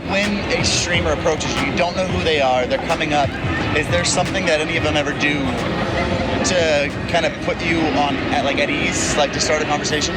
When a streamer approaches you, you don't know who they are, they're coming up, is there something that any of them ever do to kind of put you at ease, like to start a conversation?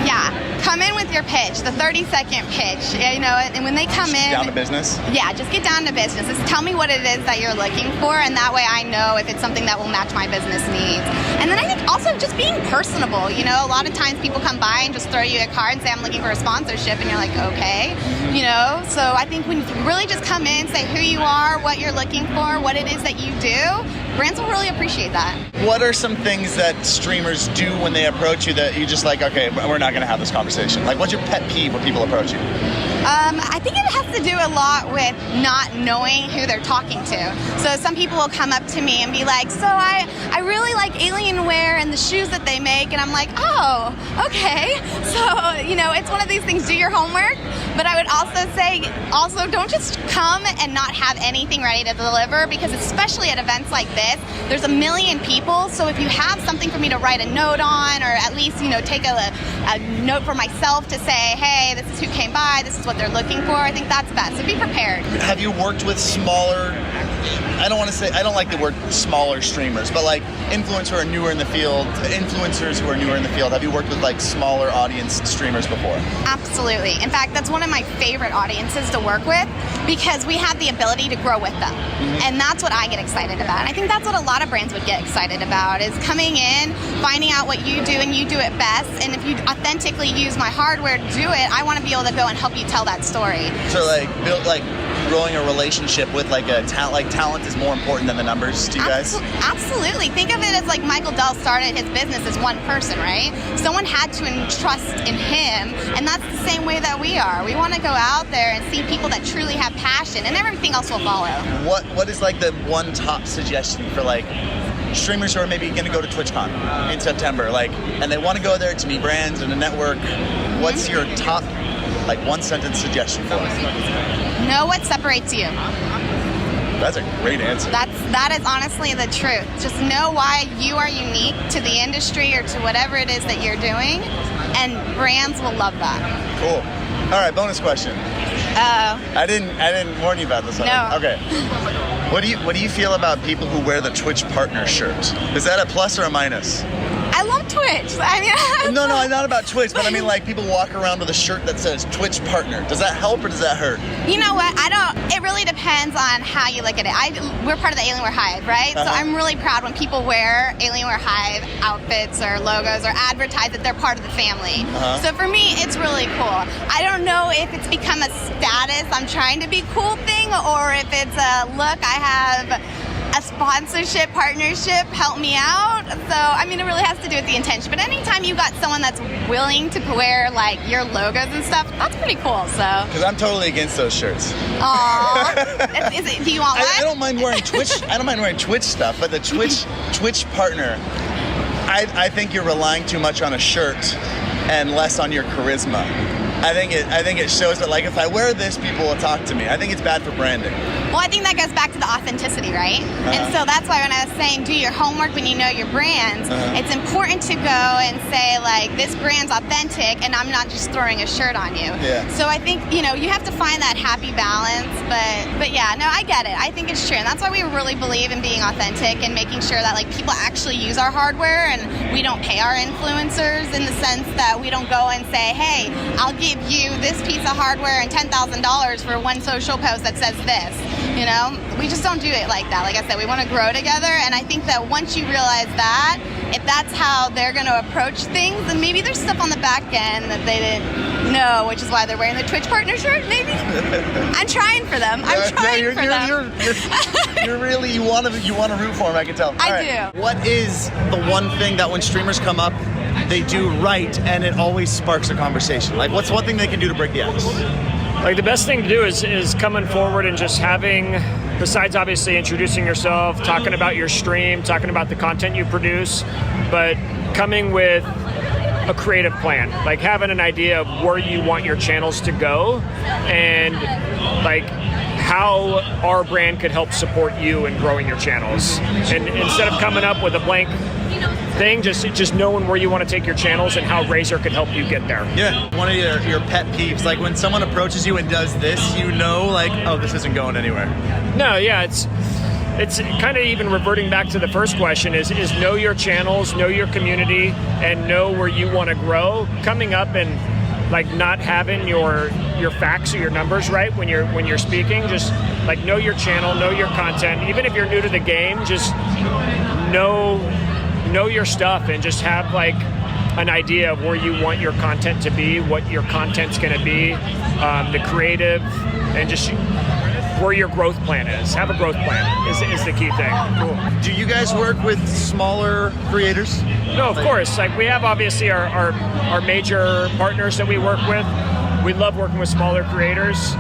Yeah, come in with your pitch, the 30-second pitch, you know, and when they come in... Down to business? Yeah, just get down to business. Just tell me what it is that you're looking for, and that way I know if it's something that will match my business needs. And then I think also just being personable, you know, a lot of times people come by and just throw you a card and say, I'm looking for a sponsorship, and you're like, okay, you know? So I think when you really just come in, say who you are, what you're looking for, what it is that you do, brands will really appreciate that. What are some things that streamers do when they approach you that you just like, okay, we're not going to have this conversation? Like, what's your pet peeve when people approach you? I think it has to do a lot with not knowing who they're talking to. So some people will come up to me and be like, so I really like Alienware and the shoes that they make. And I'm like, oh, okay. So, you know, it's one of these things, do your homework. But I would also say, don't just come and not have anything ready to deliver, because especially at events like this, there's a million people. So if you have something for me to write a note on, or at least, you know, take a note for myself to say, hey, this is who came by, this is what they're looking for, I think that's best. So be prepared. Have you worked with smaller, I don't like the word smaller streamers, but like influencers who are newer in the field, have you worked with like smaller audience streamers before? Absolutely. In fact, that's one of my favorite audiences to work with, because we have the ability to grow with them. And that's what I get excited about. And I think that's what a lot of brands would get excited about, is coming in, finding out what you do and you do it best. And if you authentically use my hardware to do it, I want to be able to go and help you tell that story. So growing a relationship with talent is more important than the numbers to you guys? Absolutely. Think of it as like Michael Dell started his business as one person, right? Someone had to entrust in him, and that's the same way that we are. We want to go out there and see people that truly have passion, and everything else will follow. What is like the one top suggestion for like streamers who are maybe going to go to TwitchCon in September, and they want to go there to meet brands and a network? What's your top one sentence suggestion for us? Know what separates you. That's a great answer. That is honestly the truth. Just know why you are unique to the industry or to whatever it is that you're doing, and brands will love that. Cool. All right, bonus question. I didn't warn you about this one. No. Okay. What do you feel about people who wear the Twitch partner shirt? Is that a plus or a minus? I love Twitch. No, not about Twitch, but I mean like people walk around with a shirt that says Twitch partner. Does that help or does that hurt? You know what? It really depends on how you look at it. We're part of the Alienware Hive, right? So I'm really proud when people wear Alienware Hive outfits or logos or advertise that they're part of the family. So for me, it's really cool. I don't know if it's become a status, I'm trying to be cool thing, or if it's a look, I have a sponsorship, partnership, help me out. So, I mean, it really has to do with the intention. But anytime you got someone that's willing to wear, your logos and stuff, that's pretty cool, so. Because I'm totally against those shirts. Aww. Do you want one? I don't mind wearing Twitch, Twitch stuff, but the Twitch partner, I think you're relying too much on a shirt and less on your charisma. I think it shows that if I wear this, people will talk to me. I think it's bad for branding. Well, I think that goes back to the authenticity, right? And so that's why when I was saying do your homework when you know your brands, it's important to go and say this brand's authentic and I'm not just throwing a shirt on you. Yeah. So I think, you have to find that happy balance, but yeah, no, I get it. I think it's true. And that's why we really believe in being authentic and making sure that people actually use our hardware, and we don't pay our influencers in the sense that we don't go and say, hey, I'll give you this piece of hardware and $10,000 for one social post that says this. We just don't do it like that. Like I said, we want to grow together, and I think that once you realize that, if that's how they're going to approach things, then maybe there's stuff on the back end that they didn't know, which is why they're wearing the Twitch partner shirt, maybe? I'm trying for them. You want to root for them, I can tell. I do. What is the one thing that when streamers come up, they do right and it always sparks a conversation? What's one thing they can do to break the ice? The best thing to do is coming forward and just having, besides obviously introducing yourself, talking about your stream, talking about the content you produce, but coming with a creative plan, having an idea of where you want your channels to go and how our brand could help support you in growing your channels. And instead of coming up with a blank thing, just knowing where you want to take your channels and how Razer could help you get there. Yeah, one of your pet peeves, like when someone approaches you and does this, you know, like, oh, this isn't going anywhere. No, yeah, it's kind of even reverting back to the first question is know your channels, know your community, and know where you want to grow. Coming up and like not having your facts or your numbers right when you're speaking, just like know your channel, know your content. Even if you're new to the game, just know your stuff and just have like an idea of where you want your content to be, what your content's going to be, the creative, and just where your growth plan is. Have a growth plan is the key thing. Cool. Do you guys work with smaller creators? No, of course. Like we have obviously our major partners that we work with. We love working with smaller creators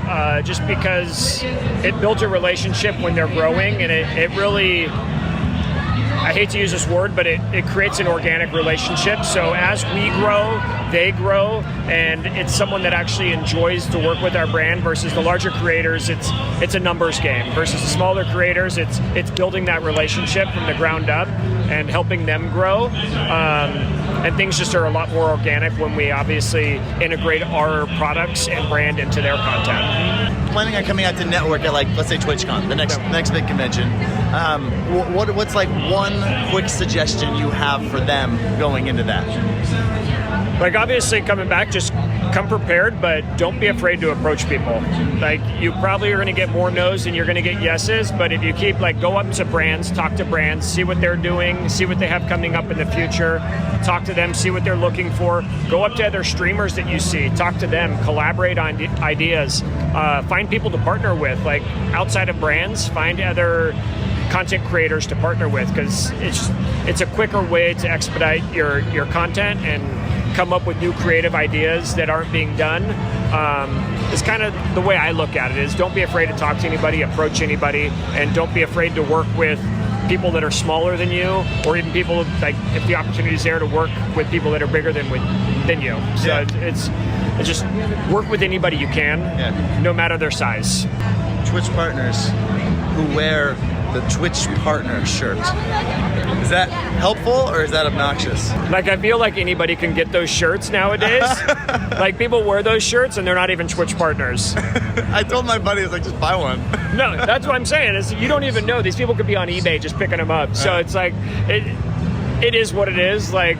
just because it builds a relationship when they're growing, and it really, I hate to use this word, but it creates an organic relationship. So as we grow, they grow, and it's someone that actually enjoys to work with our brand versus the larger creators. It's a numbers game versus the smaller creators. It's building that relationship from the ground up and helping them grow. And things just are a lot more organic when we obviously integrate our products and brand into their content. Planning on coming out to network at, like, let's say TwitchCon, the next big convention. What's like one quick suggestion you have for them going into that? Like obviously coming back, just come prepared, but don't be afraid to approach people. Like you probably are going to get more no's than you're going to get yeses, but if you keep go up to brands, talk to brands, see what they're doing, see what they have coming up in the future, talk to them, see what they're looking for, go up to other streamers that you see, talk to them, collaborate on ideas, find people to partner with, like outside of brands, find other content creators to partner with, because it's a quicker way to expedite your content and come up with new creative ideas that aren't being done. It's kind of the way I look at it is don't be afraid to talk to anybody, approach anybody, and don't be afraid to work with people that are smaller than you, or even people like if the opportunity is there to work with people that are bigger than you. So yeah. it's just work with anybody you can, no matter their size. Twitch partners who wear the Twitch partner shirt. Is that helpful or is that obnoxious? Like I feel like anybody can get those shirts nowadays. Like people wear those shirts and they're not even Twitch partners. I told my buddy, I was like, just buy one. No, that's what I'm saying. Is you don't even know. These people could be on eBay just picking them up. So it's like it is what it is. Like,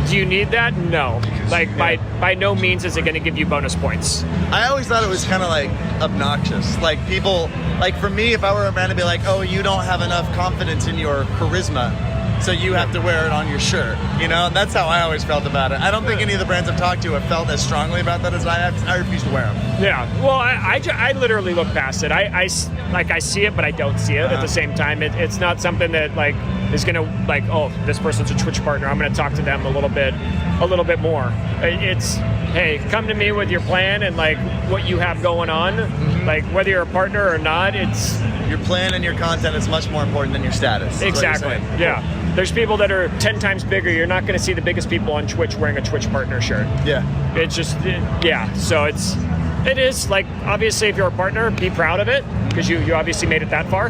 do you need that? No. Like by no means is it going to give you bonus points. I always thought it was kind of like obnoxious. Like people, like for me, if I were a man to be like, oh, you don't have enough confidence in your charisma, so you have to wear it on your shirt. You know, and that's how I always felt about it. I don't think any of the brands I've talked to have felt as strongly about that as I have. I refuse to wear them. Yeah, well, I literally look past it. I see it, but I don't see it at the same time. It's not something that like is gonna like, oh, this person's a Twitch partner, I'm gonna talk to them a little bit more. It's, hey, come to me with your plan and like what you have going on. Mm-hmm. Like whether you're a partner or not, it's your plan and your content is much more important than your status. Exactly. Yeah. There's people that are 10 times bigger. You're not going to see the biggest people on Twitch wearing a Twitch partner shirt. Yeah. It's just, yeah. So it is like, obviously if you're a partner, be proud of it because you obviously made it that far.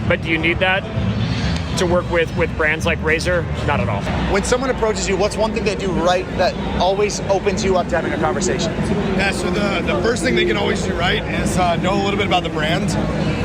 But do you need that to work with brands like Razer? Not at all. When someone approaches you, what's one thing they do right that always opens you up to having a conversation? Yeah, so the first thing they can always do right is know a little bit about the brand,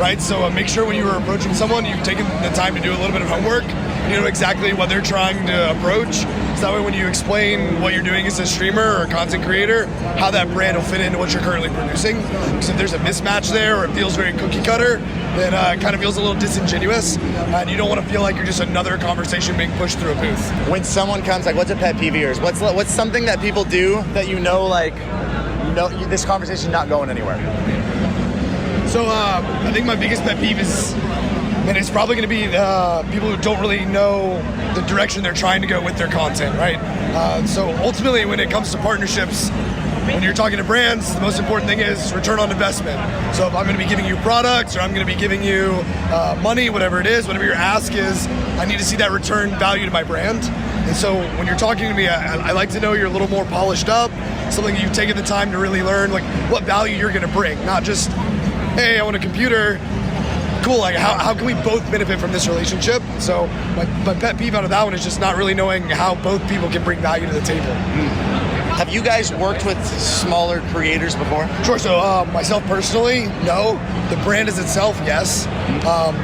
right? So make sure when you are approaching someone, you've taken the time to do a little bit of homework. You know exactly what they're trying to approach. So that way when you explain what you're doing as a streamer or a content creator, how that brand will fit into what you're currently producing. Because if there's a mismatch there or it feels very cookie cutter, then it kind of feels a little disingenuous. And you don't want to feel like you're just another conversation being pushed through a booth. When someone comes, like, what's a pet peeve of yours? What's something that people do that this conversation's not going anywhere? So I think my biggest pet peeve is, and it's probably going to be people who don't really know the direction they're trying to go with their content, right? So ultimately, when it comes to partnerships, when you're talking to brands, the most important thing is return on investment. So if I'm going to be giving you products or I'm going to be giving you money, whatever it is, whatever your ask is, I need to see that return value to my brand. And so when you're talking to me, I like to know you're a little more polished up, something you've taken the time to really learn, like what value you're going to bring, not just, hey, I want a computer. cool, like how can we both benefit from this relationship? So my pet peeve out of that one is just not really knowing how both people can bring value to the table. Have you guys worked with smaller creators before? Sure. So myself personally, no. The brand as itself, yes.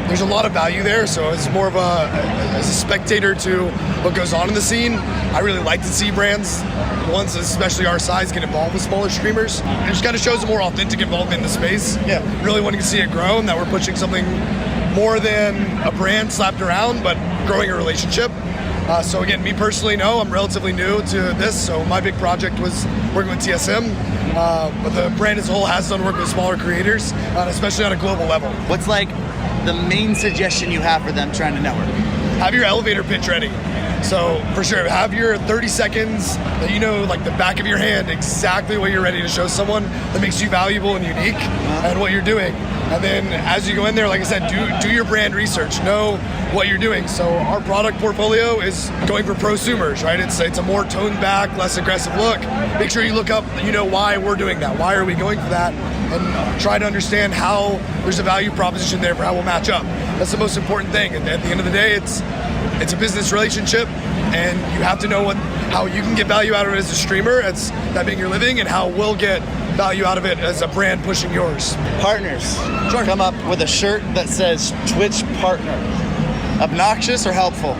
There's a lot of value there. So it's more of as a spectator to what goes on in the scene. I really like to see brands, ones especially our size, get involved with smaller streamers. It just kind of shows a more authentic involvement in the space. Yeah. Really wanting to see it grow and that we're pushing something more than a brand slapped around, but growing a relationship. So again, me personally, no, I'm relatively new to this, so my big project was working with TSM, but the brand as a whole has done work with smaller creators, especially on a global level. What's like the main suggestion you have for them trying to network? Have your elevator pitch ready. So for sure, have your 30 seconds that you know, like the back of your hand, exactly what you're ready to show someone that makes you valuable and unique and what you're doing. And then as you go in there, like I said, do your brand research, know what you're doing. So our product portfolio is going for prosumers, right? It's a more toned back, less aggressive look. Make sure you look up, why we're doing that. Why are we going for that? And try to understand how there's a value proposition there for how we'll match up. That's the most important thing. And at the end of the day, it's a business relationship, and you have to know how you can get value out of it as a streamer, as that being your living, and how we'll get value out of it as a brand pushing yours. Partners. Sure. Come up with a shirt that says Twitch partner. Obnoxious or helpful?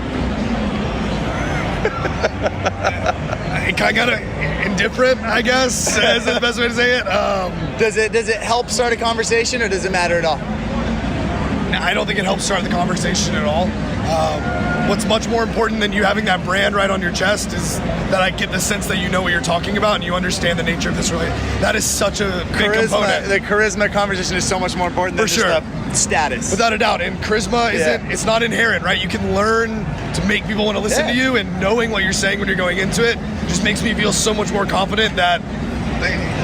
Kind of indifferent, I guess, is the best way to say it. Does it help start a conversation, or does it matter at all? I don't think it helps start the conversation at all. What's much more important than you having that brand right on your chest is that I get the sense that you know what you're talking about and you understand the nature of this relationship. That is such a big component. The charisma conversation is so much more important than For sure. just the status. Without a doubt. And charisma it's not inherent, right? You can learn to make people want to listen to you, and knowing what you're saying when you're going into it just makes me feel so much more confident that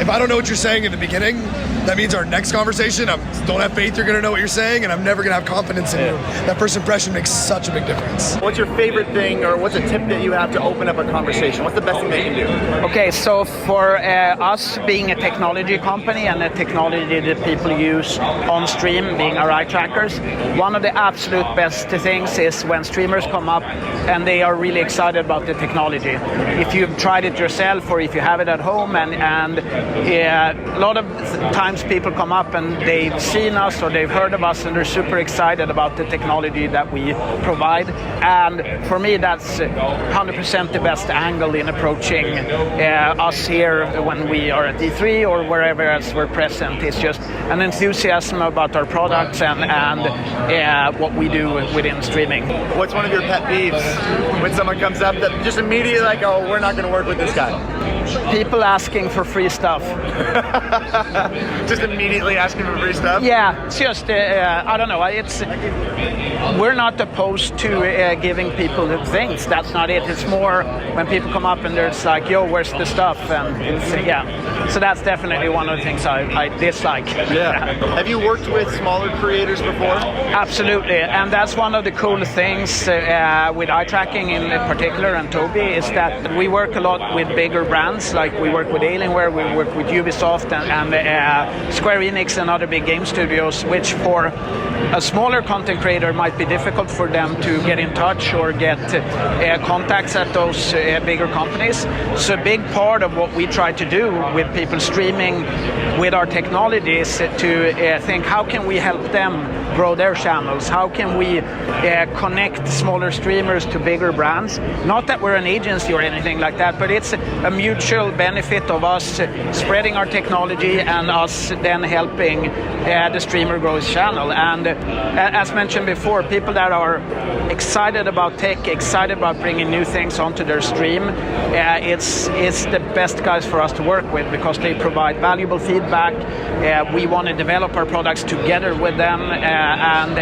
if I don't know what you're saying in the beginning, that means our next conversation, I don't have faith you're going to know what you're saying, and I'm never going to have confidence in you. That first impression makes such a big difference. What's your favorite thing, or what's a tip that you have to open up a conversation? What's the best thing they can do? Okay, so for us being a technology company and a technology that people use on stream, being our eye trackers, one of the absolute best things is when streamers come up and they are really excited about the technology. If you've tried it yourself or if you have it at home, and a lot of times people come up and they've seen us or they've heard of us and they're super excited about the technology that we provide. And for me, that's 100% the best angle in approaching us here when we are at E3 or wherever else we're present. It's just an enthusiasm about our products and what we do within streaming. What's one of your pet peeves when someone comes up that just immediately like, oh, we're not going to work with this guy? People asking for free stuff. Just immediately asking for free stuff? Yeah, it's just, I don't know, we're not opposed to giving people things. That's not it. It's more when people come up and there's like, yo, where's the stuff? And it's, so that's definitely one of the things I dislike. Yeah. Have you worked with smaller creators before? Absolutely, and that's one of the cool things with eye tracking in particular and Tobii is that we work a lot with bigger brands, like we work with Alienware, we work with Ubisoft and Square Enix and other big game studios, which for a smaller content creator might be difficult for them to get in touch or get contacts at those bigger companies. So a big part of what we try to do with people streaming with our technology is to think, how can we help them grow their channels? How can we connect smaller streamers to bigger brands? Not that we're an agency or anything like that, but it's a mutual benefit of us spreading our technology and us then helping the streamer grow his channel. And as mentioned before, people that are excited about tech, excited about bringing new things onto their stream, it's the best guys for us to work with because they provide valuable feedback. We want to develop our products together with them and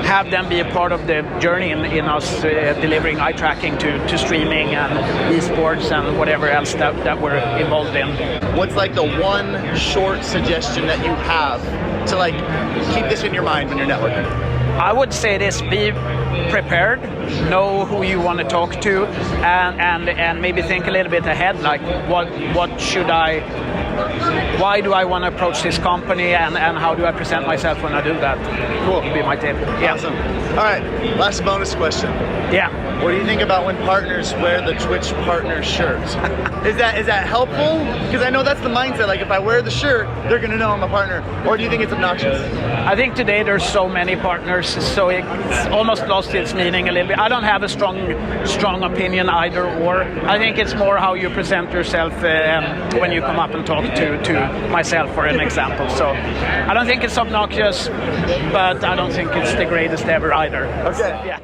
have them be a part of the journey in us delivering eye tracking to streaming and esports and whatever else that we're involved in. What's like the one short suggestion that you have to like keep this in your mind when you're networking? I would say this: be prepared, know who you want to talk to, and maybe think a little bit ahead, like what should I, why do I want to approach this company, and how do I present myself when I do that? Cool. Would be my tip. Yeah. Awesome. All right, last bonus question. Yeah. What do you think about when partners wear the Twitch partner shirt? Is that helpful? Because I know that's the mindset. Like if I wear the shirt, they're gonna know I'm a partner. Or do you think it's obnoxious? I think today there's so many partners, so it's almost lost its meaning a little bit. I don't have a strong opinion either or. I think it's more how you present yourself when you come up and talk to myself, for an example. So I don't think it's obnoxious, but I don't think it's the greatest ever either. Okay. Yeah.